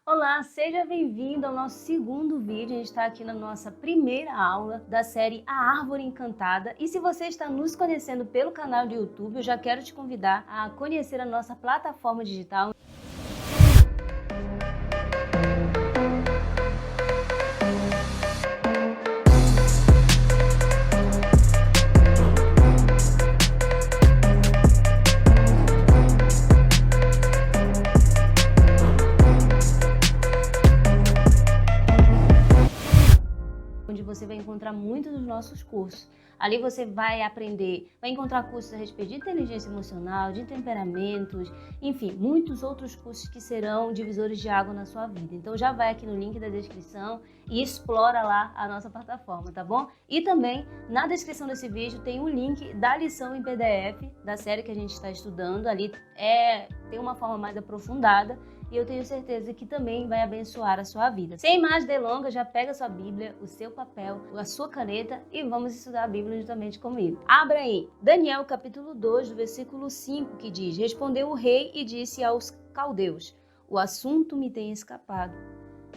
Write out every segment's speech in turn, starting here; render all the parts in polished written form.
Olá, seja bem-vindo ao nosso segundo vídeo. A gente está aqui na nossa primeira aula da série A Árvore Encantada. E se você está nos conhecendo pelo canal do YouTube, eu já quero te convidar a conhecer a nossa plataforma digital. Onde você vai encontrar muitos dos nossos cursos. Ali você vai aprender, vai encontrar cursos a respeito de inteligência emocional, de temperamentos, enfim, muitos outros cursos que serão divisores de água na sua vida. Então já vai aqui no link da descrição e explora lá a nossa plataforma, tá bom? E também na descrição desse vídeo tem um link da lição em PDF da série que a gente está estudando. Ali tem uma forma mais aprofundada. E eu tenho certeza que também vai abençoar a sua vida. Sem mais delongas, já pega a sua Bíblia, o seu papel, a sua caneta e vamos estudar a Bíblia juntamente comigo. Abra aí, Daniel capítulo 2, do versículo 5, que diz: Respondeu o rei e disse aos caldeus: O assunto me tem escapado.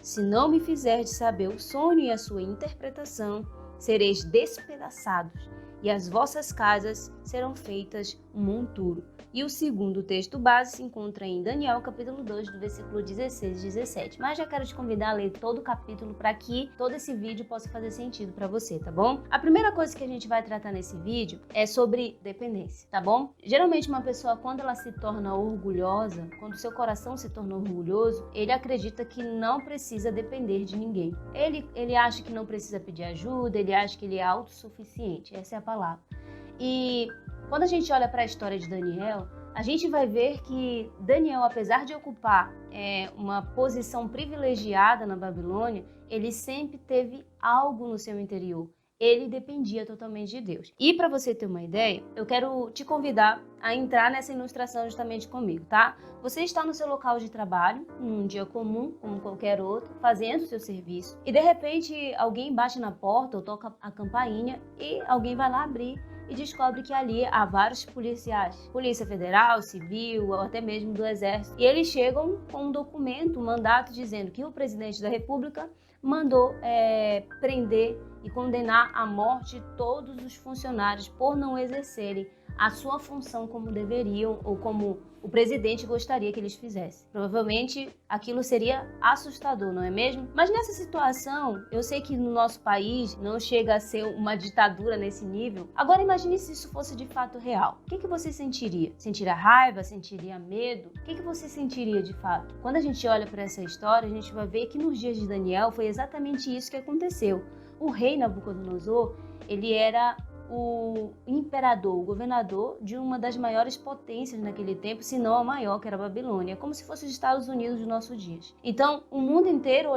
Se não me fizerdes saber o sonho e a sua interpretação, sereis despedaçados e as vossas casas serão feitas um monturo. E o segundo texto base se encontra em Daniel, capítulo 2, do versículo 16 e 17. Mas já quero te convidar a ler todo o capítulo para que todo esse vídeo possa fazer sentido para você, tá bom? A primeira coisa que a gente vai tratar nesse vídeo é sobre dependência, tá bom? Geralmente uma pessoa, quando ela se torna orgulhosa, quando seu coração se torna orgulhoso, ele acredita que não precisa depender de ninguém. Ele acha que não precisa pedir ajuda, ele acha que ele é autossuficiente, essa é a palavra. E quando a gente olha para a história de Daniel, a gente vai ver que Daniel, apesar de ocupar uma posição privilegiada na Babilônia, ele sempre teve algo no seu interior. Ele dependia totalmente de Deus. E para você ter uma ideia, eu quero te convidar a entrar nessa ilustração justamente comigo, tá? Você está no seu local de trabalho, num dia comum, como qualquer outro, fazendo o seu serviço, e de repente alguém bate na porta ou toca a campainha e alguém vai lá abrir e descobre que ali há vários policiais, Polícia Federal, Civil, ou até mesmo do Exército. E eles chegam com um documento, um mandato dizendo que o presidente da República mandou prender e condenar à morte todos os funcionários por não exercerem a sua função como deveriam ou como o presidente gostaria que eles fizessem. Provavelmente aquilo seria assustador, não é mesmo? Mas nessa situação, eu sei que no nosso país não chega a ser uma ditadura nesse nível. Agora imagine se isso fosse de fato real. O que você sentiria? Sentiria raiva? Sentiria medo? O que você sentiria de fato? Quando a gente olha para essa história, a gente vai ver que nos dias de Daniel foi exatamente isso que aconteceu. O rei Nabucodonosor, ele era o imperador, o governador de uma das maiores potências naquele tempo, se não a maior, que era a Babilônia, como se fosse os Estados Unidos dos nossos dias. Então, o mundo inteiro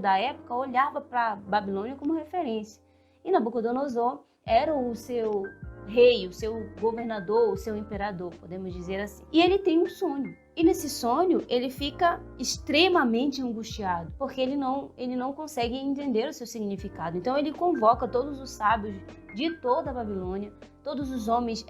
da época olhava para a Babilônia como referência. E Nabucodonosor era o seu rei, o seu governador, o seu imperador, podemos dizer assim. E ele tem um sonho. E nesse sonho, ele fica extremamente angustiado, porque ele não consegue entender o seu significado. Então, ele convoca todos os sábios de toda a Babilônia, todos os homens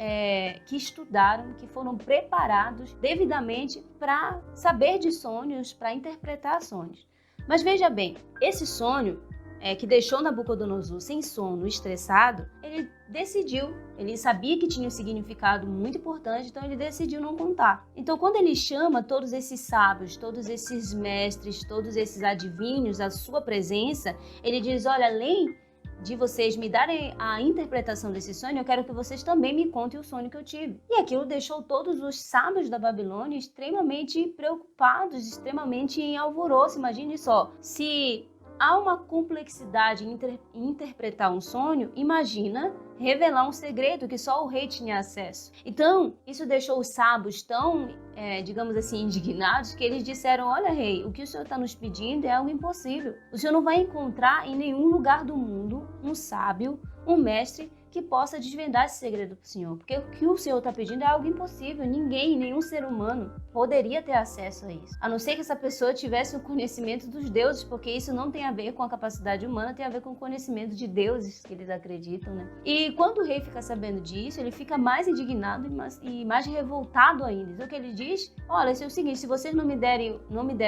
que estudaram, que foram preparados devidamente para saber de sonhos, para interpretar sonhos. Mas veja bem, esse sonho que deixou Nabucodonosor sem sono, estressado, ele sabia que tinha um significado muito importante, então ele decidiu não contar. Então, quando ele chama todos esses sábios, todos esses mestres, todos esses adivinhos à sua presença, ele diz: olha, além de vocês me darem a interpretação desse sonho, eu quero que vocês também me contem o sonho que eu tive. E aquilo deixou todos os sábios da Babilônia extremamente preocupados, extremamente em alvoroço. Imagine só, se há uma complexidade em interpretar um sonho, imagina revelar um segredo que só o rei tinha acesso. Então, isso deixou os sábios tão, digamos assim, indignados, que eles disseram: olha, rei, o que o senhor está nos pedindo é algo impossível. O senhor não vai encontrar em nenhum lugar do mundo um sábio, um mestre, que possa desvendar esse segredo para o Senhor. Porque o que o Senhor está pedindo é algo impossível. Ninguém, nenhum ser humano poderia ter acesso a isso. A não ser que essa pessoa tivesse o conhecimento dos deuses, porque isso não tem a ver com a capacidade humana, tem a ver com o conhecimento de deuses que eles acreditam, né? E quando o rei fica sabendo disso, ele fica mais indignado e mais revoltado ainda. Então o que ele diz? Olha, é o seguinte, se vocês não me derem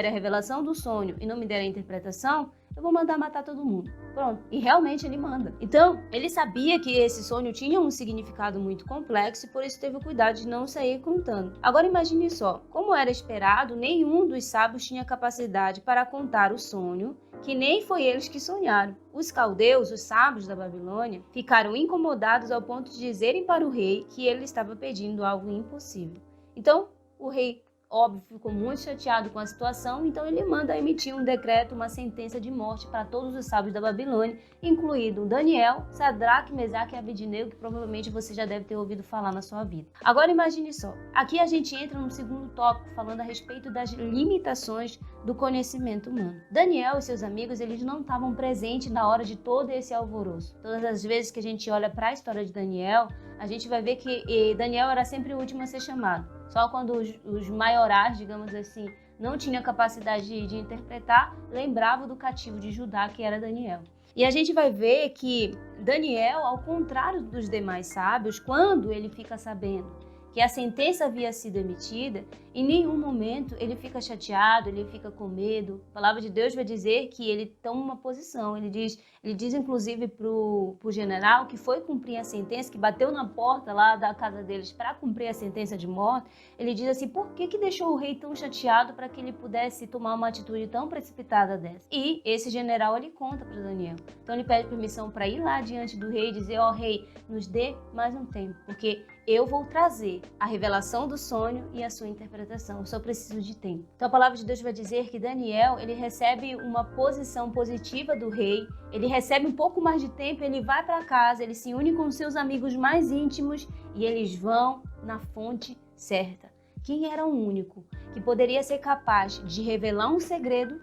a revelação do sonho e não me derem a interpretação, eu vou mandar matar todo mundo. Pronto. E realmente ele manda. Então, ele sabia que esse sonho tinha um significado muito complexo e por isso teve o cuidado de não sair contando. Agora imagine só, como era esperado, nenhum dos sábios tinha capacidade para contar o sonho, que nem foi eles que sonharam. Os caldeus, os sábios da Babilônia, ficaram incomodados ao ponto de dizerem para o rei que ele estava pedindo algo impossível. Então, o rei, óbvio, ficou muito chateado com a situação, então ele manda emitir um decreto, uma sentença de morte para todos os sábios da Babilônia, incluído Daniel, Sadraque, Mesaque e Abednego, que provavelmente você já deve ter ouvido falar na sua vida. Agora imagine só, aqui a gente entra no segundo tópico, falando a respeito das limitações do conhecimento humano. Daniel e seus amigos, eles não estavam presentes na hora de todo esse alvoroço. Todas as vezes que a gente olha para a história de Daniel, a gente vai ver que Daniel era sempre o último a ser chamado. Só quando os maiorais, digamos assim, não tinham capacidade de interpretar, lembravam do cativo de Judá, que era Daniel. E a gente vai ver que Daniel, ao contrário dos demais sábios, quando ele fica sabendo que a sentença havia sido emitida, em nenhum momento ele fica chateado, ele fica com medo. A palavra de Deus vai dizer que ele toma uma posição. Ele diz inclusive para o general que foi cumprir a sentença, que bateu na porta lá da casa deles para cumprir a sentença de morte. Ele diz assim, por que deixou o rei tão chateado para que ele pudesse tomar uma atitude tão precipitada dessa? E esse general, ele conta para Daniel. Então ele pede permissão para ir lá diante do rei e dizer, rei, nos dê mais um tempo, porque eu vou trazer a revelação do sonho e a sua interpretação. Eu só preciso de tempo. Então a palavra de Deus vai dizer que Daniel, ele recebe uma posição positiva do rei, ele recebe um pouco mais de tempo, ele vai para casa, ele se une com seus amigos mais íntimos e eles vão na fonte certa. Quem era o único que poderia ser capaz de revelar um segredo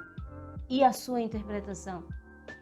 e a sua interpretação?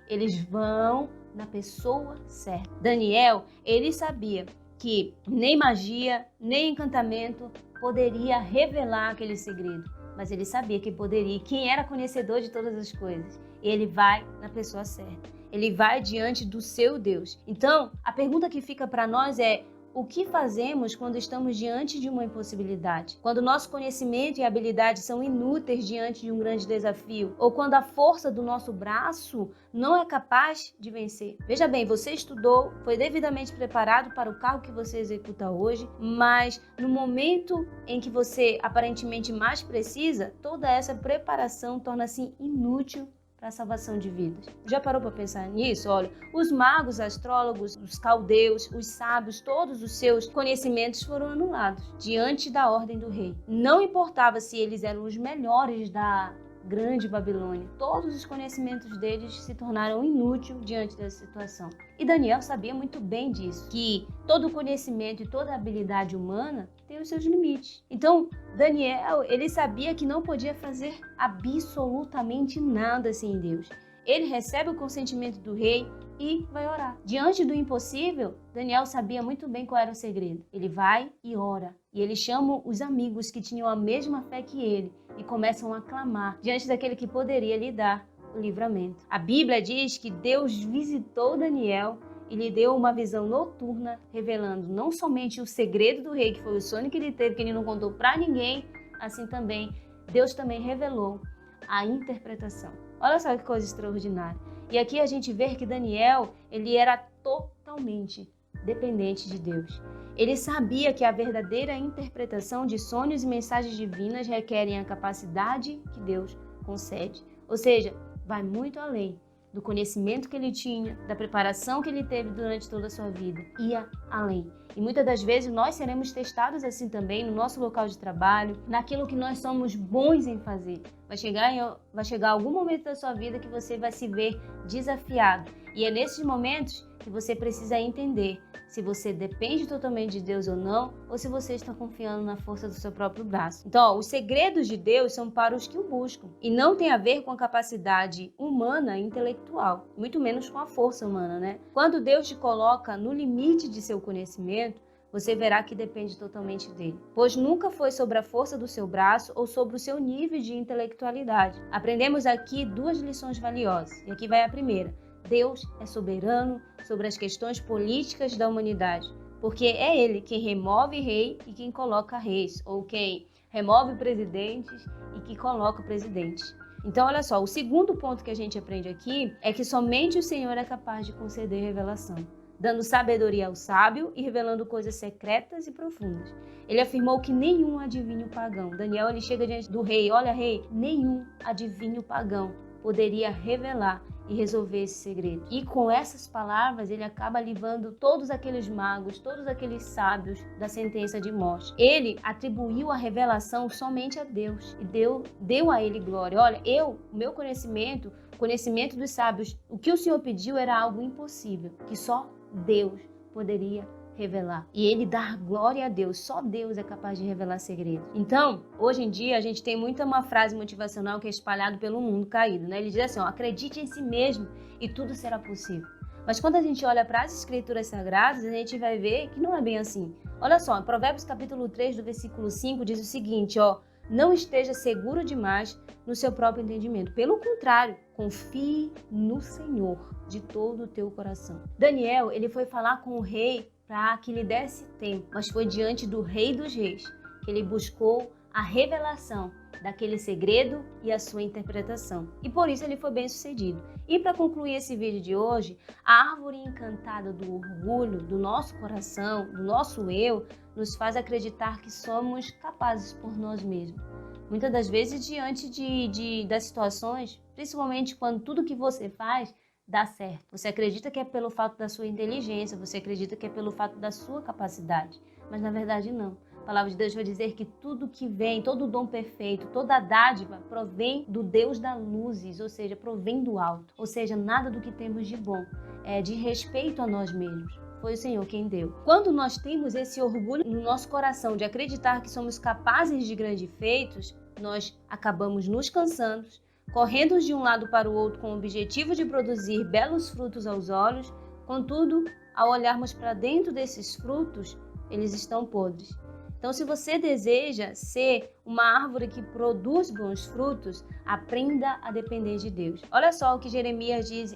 Eles vão na pessoa certa. Daniel, ele sabia que nem magia, nem encantamento poderia revelar aquele segredo. Mas ele sabia que poderia, quem era conhecedor de todas as coisas. Ele vai na pessoa certa. Ele vai diante do seu Deus. Então, a pergunta que fica para nós é, o que fazemos quando estamos diante de uma impossibilidade? Quando nosso conhecimento e habilidade são inúteis diante de um grande desafio? Ou quando a força do nosso braço não é capaz de vencer? Veja bem, você estudou, foi devidamente preparado para o cargo que você executa hoje, mas no momento em que você aparentemente mais precisa, toda essa preparação torna-se inútil para a salvação de vidas. Já parou para pensar nisso? Olha, os magos, astrólogos, os caldeus, os sábios, todos os seus conhecimentos foram anulados diante da ordem do rei. Não importava se eles eram os melhores da grande Babilônia, todos os conhecimentos deles se tornaram inúteis diante dessa situação. E Daniel sabia muito bem disso, que todo conhecimento e toda habilidade humana tem os seus limites. Então, Daniel, ele sabia que não podia fazer absolutamente nada sem Deus. Ele recebe o consentimento do rei e vai orar. Diante do impossível, Daniel sabia muito bem qual era o segredo. Ele vai e ora. E ele chama os amigos que tinham a mesma fé que ele e começam a clamar diante daquele que poderia lhe dar o livramento. A Bíblia diz que Deus visitou Daniel e lhe deu uma visão noturna, revelando não somente o segredo do rei, que foi o sonho que ele teve, que ele não contou para ninguém, assim também, Deus também revelou a interpretação. Olha só que coisa extraordinária. E aqui a gente vê que Daniel, ele era totalmente dependente de Deus. Ele sabia que a verdadeira interpretação de sonhos e mensagens divinas requerem a capacidade que Deus concede. Ou seja, vai muito além do conhecimento que ele tinha, da preparação que ele teve durante toda a sua vida. Ia além. E muitas das vezes nós seremos testados assim também no nosso local de trabalho, naquilo que nós somos bons em fazer. Vai chegar algum momento da sua vida que você vai se ver desafiado. E é nesses momentos que você precisa entender se você depende totalmente de Deus ou não, ou se você está confiando na força do seu próprio braço. Então, os segredos de Deus são para os que o buscam e não tem a ver com a capacidade humana e intelectual, muito menos com a força humana, né? Quando Deus te coloca no limite de seu conhecimento, você verá que depende totalmente dele, pois nunca foi sobre a força do seu braço ou sobre o seu nível de intelectualidade. Aprendemos aqui 2 lições valiosas, e aqui vai a primeira. Deus é soberano sobre as questões políticas da humanidade, porque é Ele quem remove rei e quem coloca reis, ou quem remove presidentes e que coloca presidentes. Então, olha só, o segundo ponto que a gente aprende aqui é que somente o Senhor é capaz de conceder revelação, dando sabedoria ao sábio e revelando coisas secretas e profundas. Ele afirmou que nenhum adivinho pagão, Daniel ele chega diante do rei, olha rei, nenhum adivinho pagão poderia revelar e resolver esse segredo. E com essas palavras, ele acaba livrando todos aqueles magos, todos aqueles sábios da sentença de morte. Ele atribuiu a revelação somente a Deus e deu a ele glória. Olha, o meu conhecimento, o conhecimento dos sábios, o que o Senhor pediu era algo impossível, que só Deus poderia revelar. E ele dá glória a Deus. Só Deus é capaz de revelar segredos. Então, hoje em dia, a gente tem muita uma frase motivacional que é espalhada pelo mundo caído, né? Ele diz assim, ó, acredite em si mesmo e tudo será possível. Mas quando a gente olha para as escrituras sagradas, a gente vai ver que não é bem assim. Olha só, em Provérbios capítulo 3, do versículo 5, diz o seguinte, ó, não esteja seguro demais no seu próprio entendimento. Pelo contrário, confie no Senhor de todo o teu coração. Daniel, ele foi falar com o rei para que lhe desse tempo, mas foi diante do Rei dos Reis que ele buscou a revelação daquele segredo e a sua interpretação. E por isso ele foi bem sucedido. E para concluir esse vídeo de hoje, a árvore encantada do orgulho, do nosso coração, do nosso eu, nos faz acreditar que somos capazes por nós mesmos. Muitas das vezes, diante das situações, principalmente quando tudo que você faz dá certo. Você acredita que é pelo fato da sua inteligência, você acredita que é pelo fato da sua capacidade, mas na verdade não. A palavra de Deus vai dizer que tudo que vem, todo dom perfeito, toda dádiva provém do Deus da luzes, ou seja, provém do alto. Ou seja, nada do que temos de bom é de respeito a nós mesmos. Foi o Senhor quem deu. Quando nós temos esse orgulho no nosso coração de acreditar que somos capazes de grandes feitos, nós acabamos nos cansando, correndo de um lado para o outro com o objetivo de produzir belos frutos aos olhos, contudo, ao olharmos para dentro desses frutos, eles estão podres. Então, se você deseja ser uma árvore que produz bons frutos, aprenda a depender de Deus. Olha só o que Jeremias diz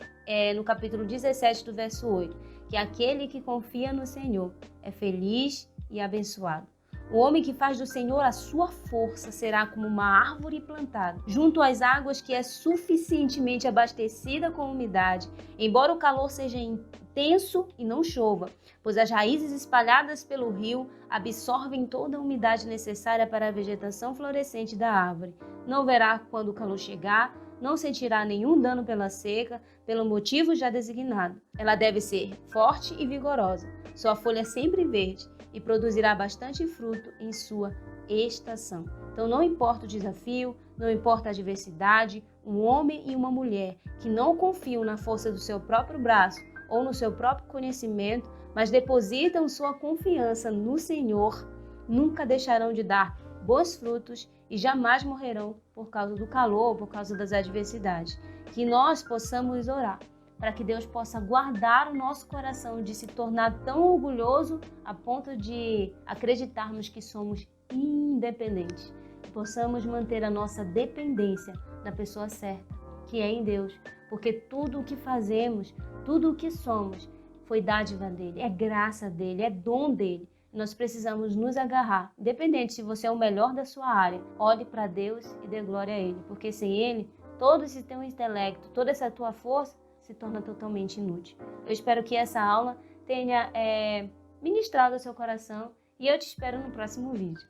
no capítulo 17, do verso 8, que aquele que confia no Senhor é feliz e abençoado. O homem que faz do Senhor a sua força será como uma árvore plantada, junto às águas que é suficientemente abastecida com umidade, embora o calor seja intenso e não chova, pois as raízes espalhadas pelo rio absorvem toda a umidade necessária para a vegetação florescente da árvore. Não verá quando o calor chegar, não sentirá nenhum dano pela seca, pelo motivo já designado. Ela deve ser forte e vigorosa, sua folha sempre verde, e produzirá bastante fruto em sua estação. Então não importa o desafio, não importa a adversidade, um homem e uma mulher que não confiam na força do seu próprio braço ou no seu próprio conhecimento, mas depositam sua confiança no Senhor, nunca deixarão de dar bons frutos e jamais morrerão por causa do calor, por causa das adversidades. Que nós possamos orar para que Deus possa guardar o nosso coração de se tornar tão orgulhoso a ponto de acreditarmos que somos independentes. Que possamos manter a nossa dependência na pessoa certa, que é em Deus, porque tudo o que fazemos, tudo o que somos, foi dádiva dele, é graça dele, é dom dele. Nós precisamos nos agarrar, independente se você é o melhor da sua área, olhe para Deus e dê glória a Ele, porque sem Ele, todo esse teu intelecto, toda essa tua força, se torna totalmente inútil. Eu espero que essa aula tenha ministrado ao seu coração e eu te espero no próximo vídeo.